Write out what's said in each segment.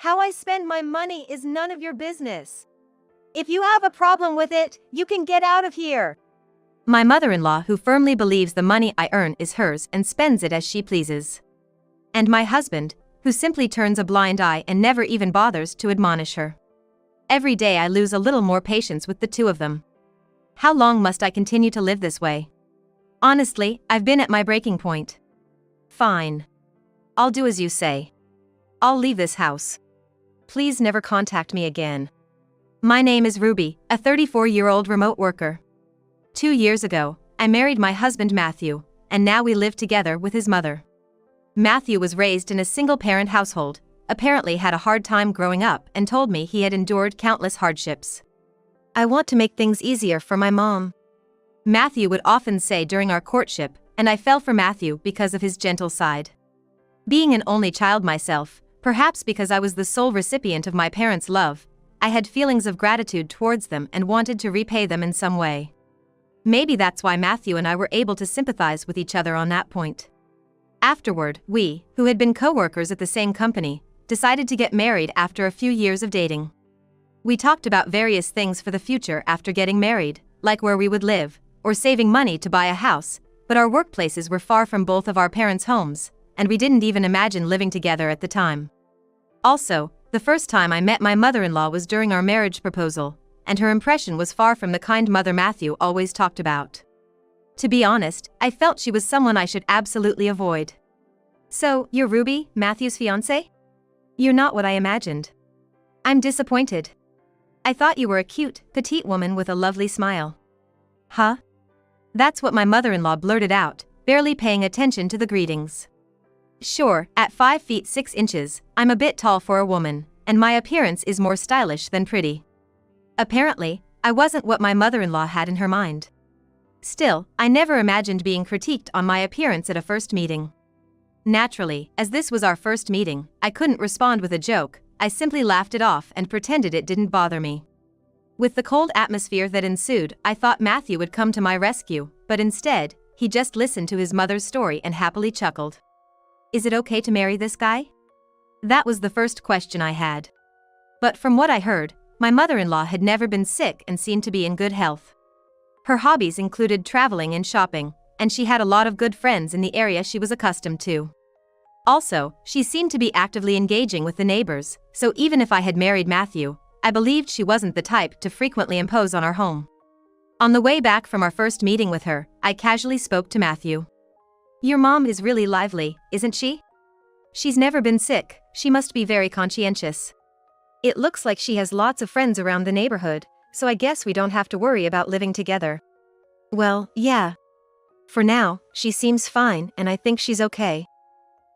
How I spend my money is none of your business. If you have a problem with it, you can get out of here. My mother-in-law, who firmly believes the money I earn is hers and spends it as she pleases. And my husband, who simply turns a blind eye and never even bothers to admonish her. Every day I lose a little more patience with the two of them. How long must I continue to live this way? Honestly, I've been at my breaking point. Fine. I'll do as you say. I'll leave this house. Please never contact me again. My name is Ruby, a 34-year-old remote worker. 2 years ago, I married my husband Matthew, and now we live together with his mother. Matthew was raised in a single-parent household, apparently had a hard time growing up, and told me he had endured countless hardships. I want to make things easier for my mom, Matthew would often say during our courtship, and I fell for Matthew because of his gentle side. Being an only child myself, perhaps because I was the sole recipient of my parents' love, I had feelings of gratitude towards them and wanted to repay them in some way. Maybe that's why Matthew and I were able to sympathize with each other on that point. Afterward, we, who had been co-workers at the same company, decided to get married after a few years of dating. We talked about various things for the future after getting married, like where we would live, or saving money to buy a house, but our workplaces were far from both of our parents' homes, and we didn't even imagine living together at the time. Also, the first time I met my mother-in-law was during our marriage proposal, and her impression was far from the kind mother Matthew always talked about. To be honest, I felt she was someone I should absolutely avoid. So, you're Ruby, Matthew's fiancé? You're not what I imagined. I'm disappointed. I thought you were a cute, petite woman with a lovely smile. Huh? That's what my mother-in-law blurted out, barely paying attention to the greetings. Sure, at 5 feet 6 inches, I'm a bit tall for a woman, and my appearance is more stylish than pretty. Apparently, I wasn't what my mother-in-law had in her mind. Still, I never imagined being critiqued on my appearance at a first meeting. Naturally, as this was our first meeting, I couldn't respond with a joke. I simply laughed it off and pretended it didn't bother me. With the cold atmosphere that ensued, I thought Matthew would come to my rescue, but instead, he just listened to his mother's story and happily chuckled. Is it okay to marry this guy? That was the first question I had. But from what I heard, my mother-in-law had never been sick and seemed to be in good health. Her hobbies included traveling and shopping, and she had a lot of good friends in the area she was accustomed to. Also, she seemed to be actively engaging with the neighbors, so even if I had married Matthew, I believed she wasn't the type to frequently impose on our home. On the way back from our first meeting with her, I casually spoke to Matthew. Your mom is really lively, isn't she? She's never been sick, she must be very conscientious. It looks like she has lots of friends around the neighborhood, so I guess we don't have to worry about living together. Well, yeah. For now, she seems fine and I think she's okay.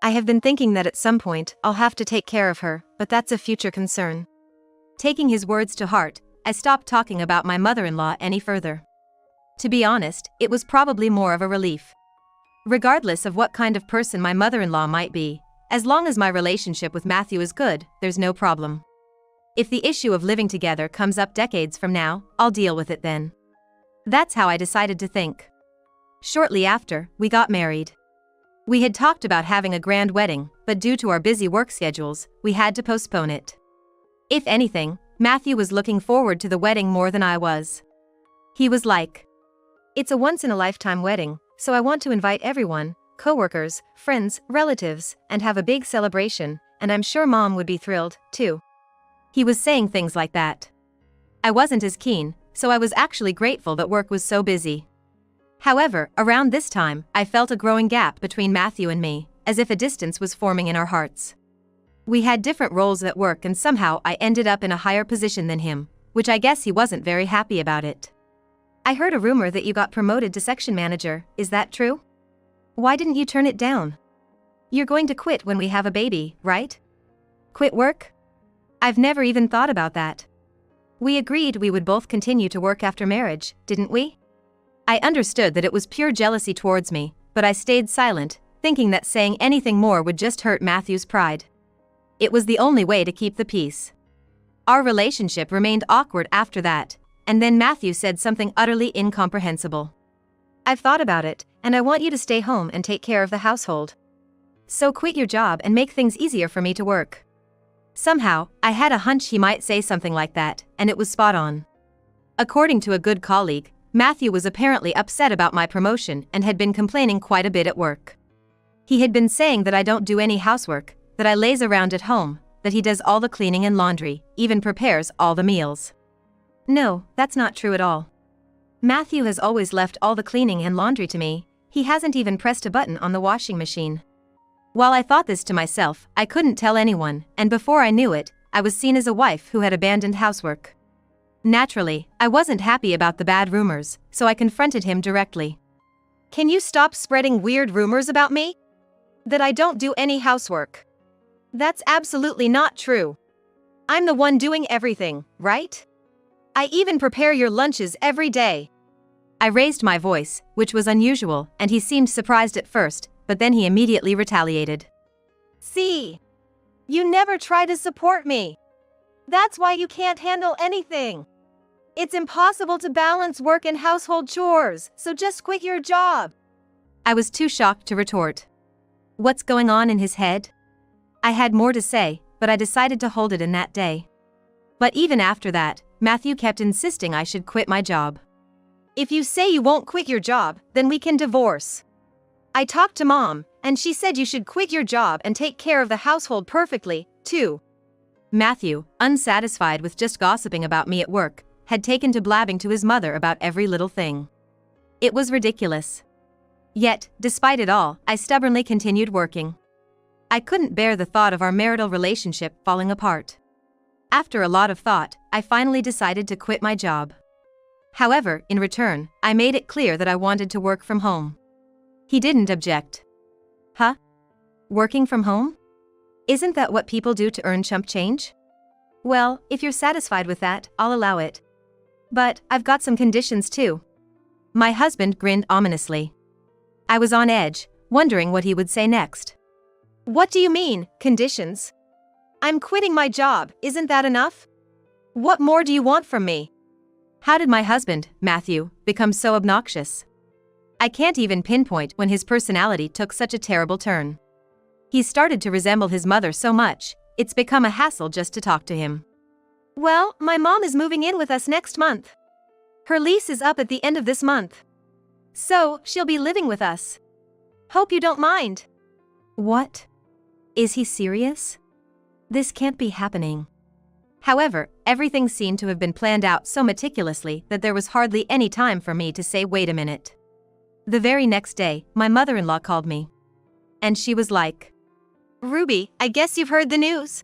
I have been thinking that at some point, I'll have to take care of her, but that's a future concern. Taking his words to heart, I stopped talking about my mother-in-law any further. To be honest, it was probably more of a relief. Regardless of what kind of person my mother-in-law might be, as long as my relationship with Matthew is good, there's no problem. If the issue of living together comes up decades from now, I'll deal with it then. That's how I decided to think. Shortly after, we got married. We had talked about having a grand wedding, but due to our busy work schedules, we had to postpone it. If anything, Matthew was looking forward to the wedding more than I was. He was like, "It's a once-in-a-lifetime wedding, so I want to invite everyone, coworkers, friends, relatives, and have a big celebration, and I'm sure Mom would be thrilled, too." He was saying things like that. I wasn't as keen, so I was actually grateful that work was so busy. However, around this time, I felt a growing gap between Matthew and me, as if a distance was forming in our hearts. We had different roles at work and somehow I ended up in a higher position than him, which I guess he wasn't very happy about it. I heard a rumor that you got promoted to section manager, is that true? Why didn't you turn it down? You're going to quit when we have a baby, right? Quit work? I've never even thought about that. We agreed we would both continue to work after marriage, didn't we? I understood that it was pure jealousy towards me, but I stayed silent, thinking that saying anything more would just hurt Matthew's pride. It was the only way to keep the peace. Our relationship remained awkward after that, and then Matthew said something utterly incomprehensible. I've thought about it, and I want you to stay home and take care of the household. So quit your job and make things easier for me to work. Somehow, I had a hunch he might say something like that, and it was spot on. According to a good colleague, Matthew was apparently upset about my promotion and had been complaining quite a bit at work. He had been saying that I don't do any housework, that I laze around at home, that he does all the cleaning and laundry, even prepares all the meals. No, that's not true at all. Matthew has always left all the cleaning and laundry to me. He hasn't even pressed a button on the washing machine. While I thought this to myself, I couldn't tell anyone, and before I knew it, I was seen as a wife who had abandoned housework. Naturally, I wasn't happy about the bad rumors, so I confronted him directly. Can you stop spreading weird rumors about me? That I don't do any housework. That's absolutely not true. I'm the one doing everything, right? I even prepare your lunches every day. I raised my voice, which was unusual, and he seemed surprised at first, but then he immediately retaliated. See? You never try to support me. That's why you can't handle anything. It's impossible to balance work and household chores, so just quit your job. I was too shocked to retort. What's going on in his head? I had more to say, but I decided to hold it in that day. But even after that, Matthew kept insisting I should quit my job. If you say you won't quit your job, then we can divorce. I talked to Mom, and she said you should quit your job and take care of the household perfectly, too. Matthew, unsatisfied with just gossiping about me at work, had taken to blabbing to his mother about every little thing. It was ridiculous. Yet, despite it all, I stubbornly continued working. I couldn't bear the thought of our marital relationship falling apart. After a lot of thought, I finally decided to quit my job. However, in return, I made it clear that I wanted to work from home. He didn't object. Huh? Working from home? Isn't that what people do to earn chump change? Well, if you're satisfied with that, I'll allow it. But I've got some conditions too. My husband grinned ominously. I was on edge, wondering what he would say next. What do you mean, conditions? I'm quitting my job, isn't that enough? What more do you want from me? How did my husband, Matthew, become so obnoxious? I can't even pinpoint when his personality took such a terrible turn. He started to resemble his mother so much, it's become a hassle just to talk to him. Well, my mom is moving in with us next month. Her lease is up at the end of this month. So, she'll be living with us. Hope you don't mind. What? Is he serious? This can't be happening. However, everything seemed to have been planned out so meticulously that there was hardly any time for me to say wait a minute. The very next day, my mother-in-law called me. And she was like, Ruby, I guess you've heard the news.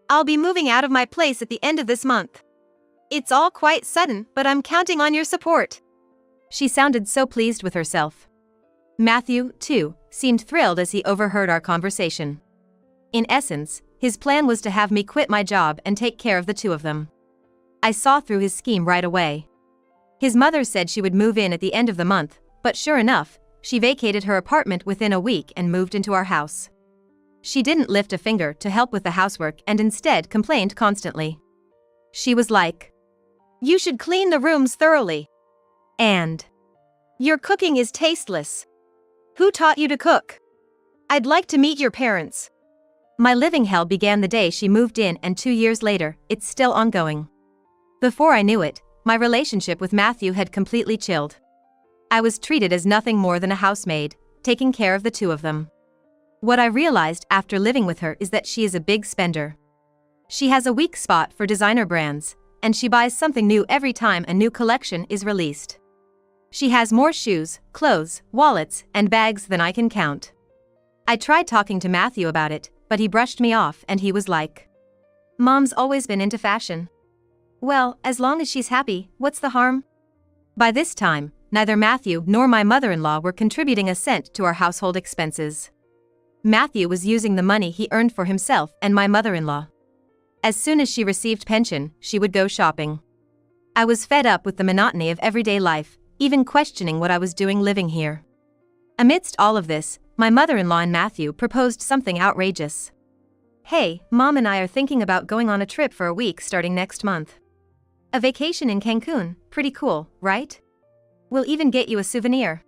I'll be moving out of my place at the end of this month. It's all quite sudden, but I'm counting on your support. She sounded so pleased with herself. Matthew, too, seemed thrilled as he overheard our conversation. In essence, his plan was to have me quit my job and take care of the two of them. I saw through his scheme right away. His mother said she would move in at the end of the month, but sure enough, she vacated her apartment within a week and moved into our house. She didn't lift a finger to help with the housework and instead complained constantly. She was like, You should clean the rooms thoroughly. And your cooking is tasteless. Who taught you to cook? I'd like to meet your parents. My living hell began the day she moved in, and 2 years later, it's still ongoing. Before I knew it, my relationship with Matthew had completely chilled. I was treated as nothing more than a housemaid, taking care of the two of them. What I realized after living with her is that she is a big spender. She has a weak spot for designer brands, and she buys something new every time a new collection is released. She has more shoes, clothes, wallets, and bags than I can count. I tried talking to Matthew about it, but he brushed me off and he was like, Mom's always been into fashion. Well, as long as she's happy, what's the harm? By this time, neither Matthew nor my mother-in-law were contributing a cent to our household expenses. Matthew was using the money he earned for himself and my mother-in-law. As soon as she received pension, she would go shopping. I was fed up with the monotony of everyday life, even questioning what I was doing living here. Amidst all of this, my mother-in-law and Matthew proposed something outrageous. Hey, Mom and I are thinking about going on a trip for a week starting next month. A vacation in Cancun, pretty cool, right? We'll even get you a souvenir.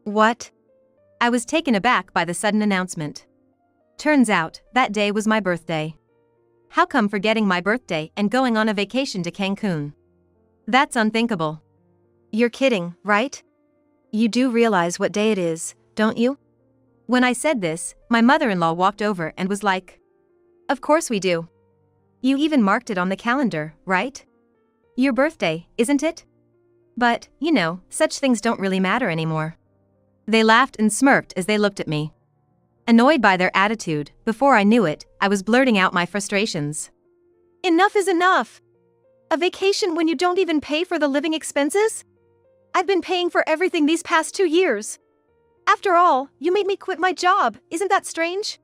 What? I was taken aback by the sudden announcement. Turns out, that day was my birthday. How come forgetting my birthday and going on a vacation to Cancun? That's unthinkable. You're kidding, right? You do realize what day it is, don't you? When I said this, my mother-in-law walked over and was like, "Of course we do. You even marked it on the calendar, right? Your birthday, isn't it? But, such things don't really matter anymore." They laughed and smirked as they looked at me. Annoyed by their attitude, before I knew it, I was blurting out my frustrations. Enough is enough! A vacation when you don't even pay for the living expenses? I've been paying for everything these past 2 years. After all, you made me quit my job, isn't that strange?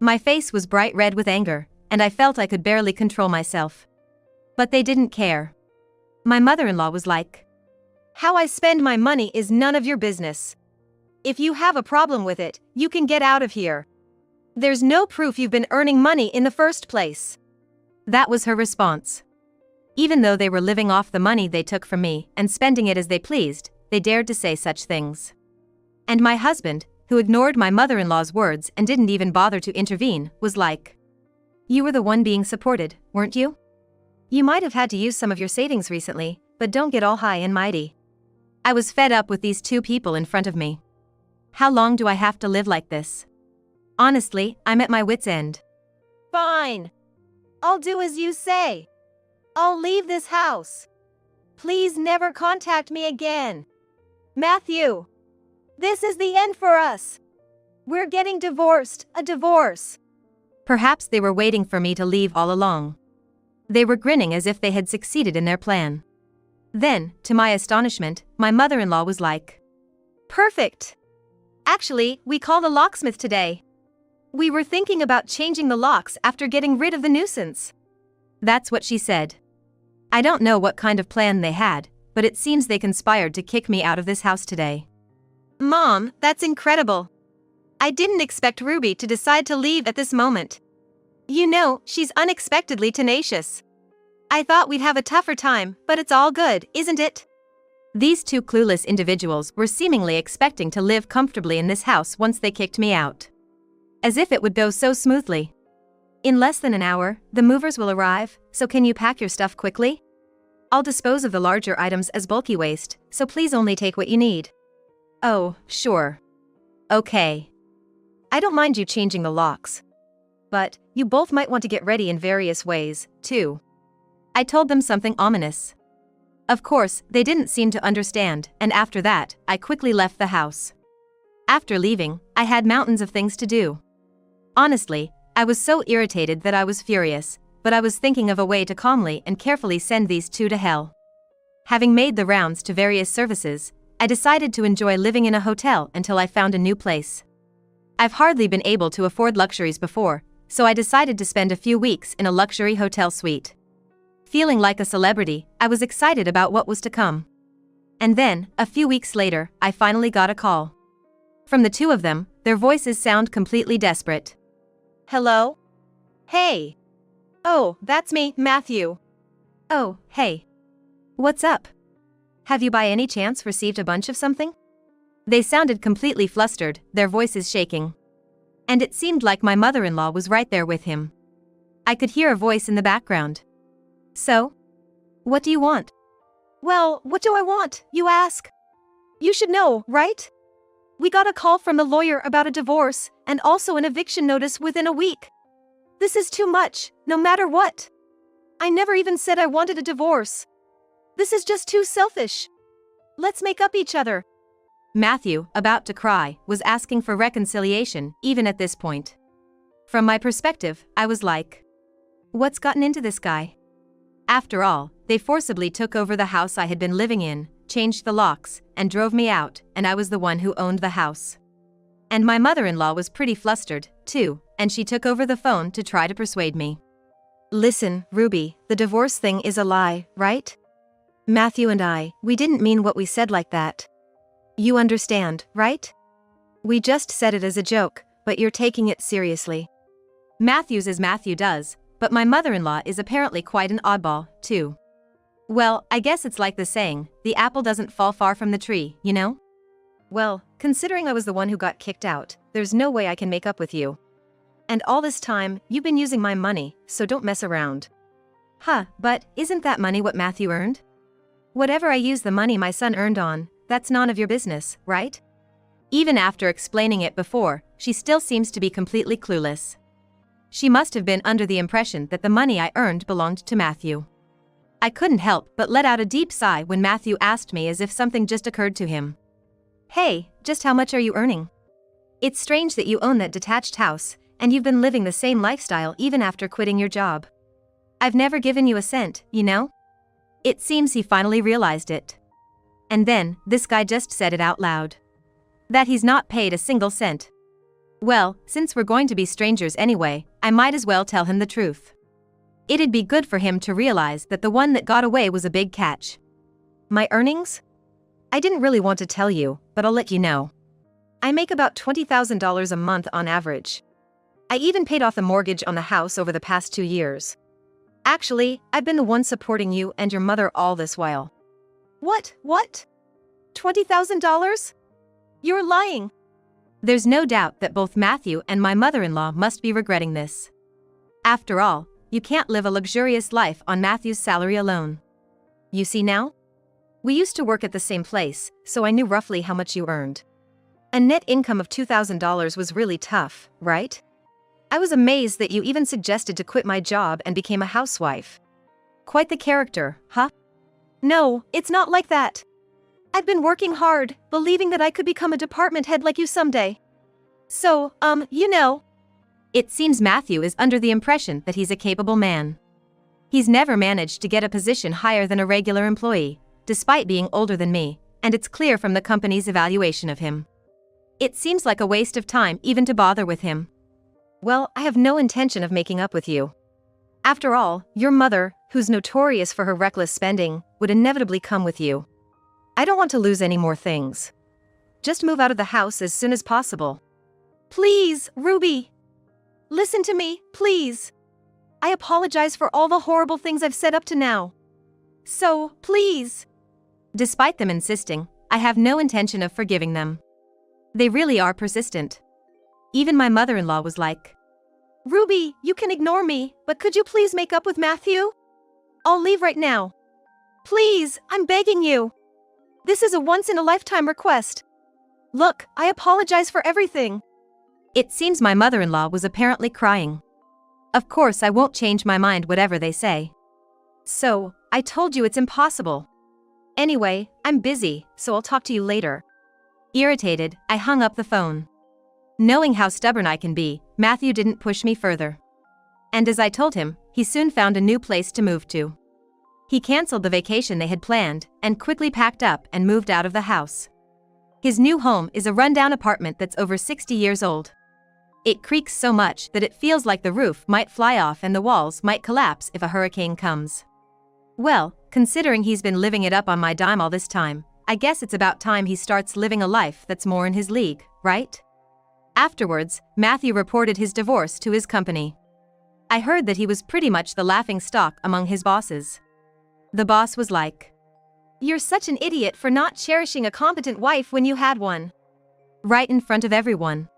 My face was bright red with anger, and I felt I could barely control myself. But they didn't care. My mother-in-law was like, "How I spend my money is none of your business. If you have a problem with it, you can get out of here. There's no proof you've been earning money in the first place." That was her response. Even though they were living off the money they took from me and spending it as they pleased, they dared to say such things. And my husband, who ignored my mother-in-law's words and didn't even bother to intervene, was like, "You were the one being supported, weren't you? You might have had to use some of your savings recently, but don't get all high and mighty." I was fed up with these two people in front of me. How long do I have to live like this? Honestly, I'm at my wit's end. Fine. I'll do as you say. I'll leave this house. Please never contact me again. Matthew, this is the end for us. We're getting divorced, a divorce. Perhaps they were waiting for me to leave all along. They were grinning as if they had succeeded in their plan. Then, to my astonishment, my mother-in-law was like, "Perfect. Actually, we called a locksmith today. We were thinking about changing the locks after getting rid of the nuisance." That's what she said. I don't know what kind of plan they had, but it seems they conspired to kick me out of this house today. Mom, that's incredible. I didn't expect Ruby to decide to leave at this moment. She's unexpectedly tenacious. I thought we'd have a tougher time, but it's all good, isn't it? These two clueless individuals were seemingly expecting to live comfortably in this house once they kicked me out. As if it would go so smoothly. "In less than an hour, the movers will arrive, so can you pack your stuff quickly? I'll dispose of the larger items as bulky waste, so please only take what you need." Oh, sure. Okay. I don't mind you changing the locks. But you both might want to get ready in various ways, too. I told them something ominous. Of course, they didn't seem to understand, and after that, I quickly left the house. After leaving, I had mountains of things to do. Honestly, I was so irritated that I was furious, but I was thinking of a way to calmly and carefully send these two to hell. Having made the rounds to various services, I decided to enjoy living in a hotel until I found a new place. I've hardly been able to afford luxuries before, so I decided to spend a few weeks in a luxury hotel suite. Feeling like a celebrity, I was excited about what was to come. And then, a few weeks later, I finally got a call. From the two of them, their voices sound completely desperate. "Hello? Hey. Oh, that's me, Matthew." "Oh, hey. What's up? Have you by any chance received a bunch of something?" They sounded completely flustered, their voices shaking. And it seemed like my mother-in-law was right there with him. I could hear a voice in the background. "So? What do you want?" "Well, what do I want, you ask? You should know, right? We got a call from the lawyer about a divorce, and also an eviction notice within a week. This is too much, no matter what. I never even said I wanted a divorce. This is just too selfish. Let's make up each other." Matthew, about to cry, was asking for reconciliation, even at this point. From my perspective, I was like, what's gotten into this guy? After all, they forcibly took over the house I had been living in, changed the locks, and drove me out, and I was the one who owned the house. And my mother-in-law was pretty flustered, too, and she took over the phone to try to persuade me. "Listen, Ruby, the divorce thing is a lie, right? Matthew and we didn't mean what we said like that. You understand, right? We just said it as a joke, but you're taking it seriously." Matthew's as Matthew does, but my mother-in-law is apparently quite an oddball, too. Well, I guess it's like the saying, the apple doesn't fall far from the tree, you know? "Well, considering I was the one who got kicked out, there's no way I can make up with you. And all this time, you've been using my money, so don't mess around. Huh, but isn't that money what Matthew earned? Whatever I use the money my son earned on, that's none of your business, right? Even after explaining it before, she still seems to be completely clueless. She must have been under the impression that the money I earned belonged to Matthew. I couldn't help but let out a deep sigh when Matthew asked me as if something just occurred to him. Hey, just how much are you earning? It's strange that you own that detached house, and you've been living the same lifestyle even after quitting your job. I've never given you a cent, you know? It seems he finally realized it. And then, this guy just said it out loud. That he's not paid a single cent. Well, since we're going to be strangers anyway, I might as well tell him the truth. It'd be good for him to realize that the one that got away was a big catch. My earnings? I didn't really want to tell you, but I'll let you know. I make about $20,000 a month on average. I even paid off the mortgage on the house over the past 2 years. Actually, I've been the one supporting you and your mother all this while. What? $20,000? You're lying. There's no doubt that both Matthew and my mother-in-law must be regretting this. After all, you can't live a luxurious life on Matthew's salary alone. You see now? We used to work at the same place, so I knew roughly how much you earned. A net income of $2,000 was really tough, right? I was amazed that you even suggested to quit my job and became a housewife. Quite the character, huh? No, it's not like that. I've been working hard, believing that I could become a department head like you someday. So, you know. It seems Matthew is under the impression that he's a capable man. He's never managed to get a position higher than a regular employee, despite being older than me, and it's clear from the company's evaluation of him. It seems like a waste of time even to bother with him. Well, I have no intention of making up with you. After all, your mother, who's notorious for her reckless spending, would inevitably come with you. I don't want to lose any more things. Just move out of the house as soon as possible. Please, Ruby. Listen to me, please. I apologize for all the horrible things I've said up to now. So, please. Despite them insisting, I have no intention of forgiving them. They really are persistent. Even my mother-in-law was like, Ruby, you can ignore me, but could you please make up with Matthew? I'll leave right now. Please, I'm begging you. This is a once-in-a-lifetime request. Look, I apologize for everything. It seems my mother-in-law was apparently crying. Of course I won't change my mind whatever they say. So, I told you it's impossible. Anyway, I'm busy, so I'll talk to you later. Irritated, I hung up the phone. Knowing how stubborn I can be, Matthew didn't push me further. And as I told him, he soon found a new place to move to. He canceled the vacation they had planned, and quickly packed up and moved out of the house. His new home is a rundown apartment that's over 60 years old. It creaks so much that it feels like the roof might fly off and the walls might collapse if a hurricane comes. Well, considering he's been living it up on my dime all this time, I guess it's about time he starts living a life that's more in his league, right? Afterwards, Matthew reported his divorce to his company. I heard that he was pretty much the laughingstock among his bosses. The boss was like, "You're such an idiot for not cherishing a competent wife when you had one." Right in front of everyone.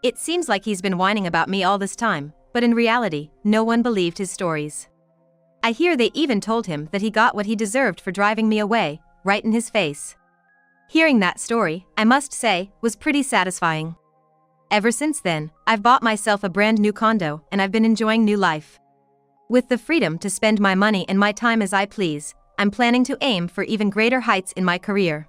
It seems like he's been whining about me all this time, but in reality, no one believed his stories. I hear they even told him that he got what he deserved for driving me away, right in his face. Hearing that story, I must say, was pretty satisfying. Ever since then, I've bought myself a brand new condo and I've been enjoying new life. With the freedom to spend my money and my time as I please, I'm planning to aim for even greater heights in my career.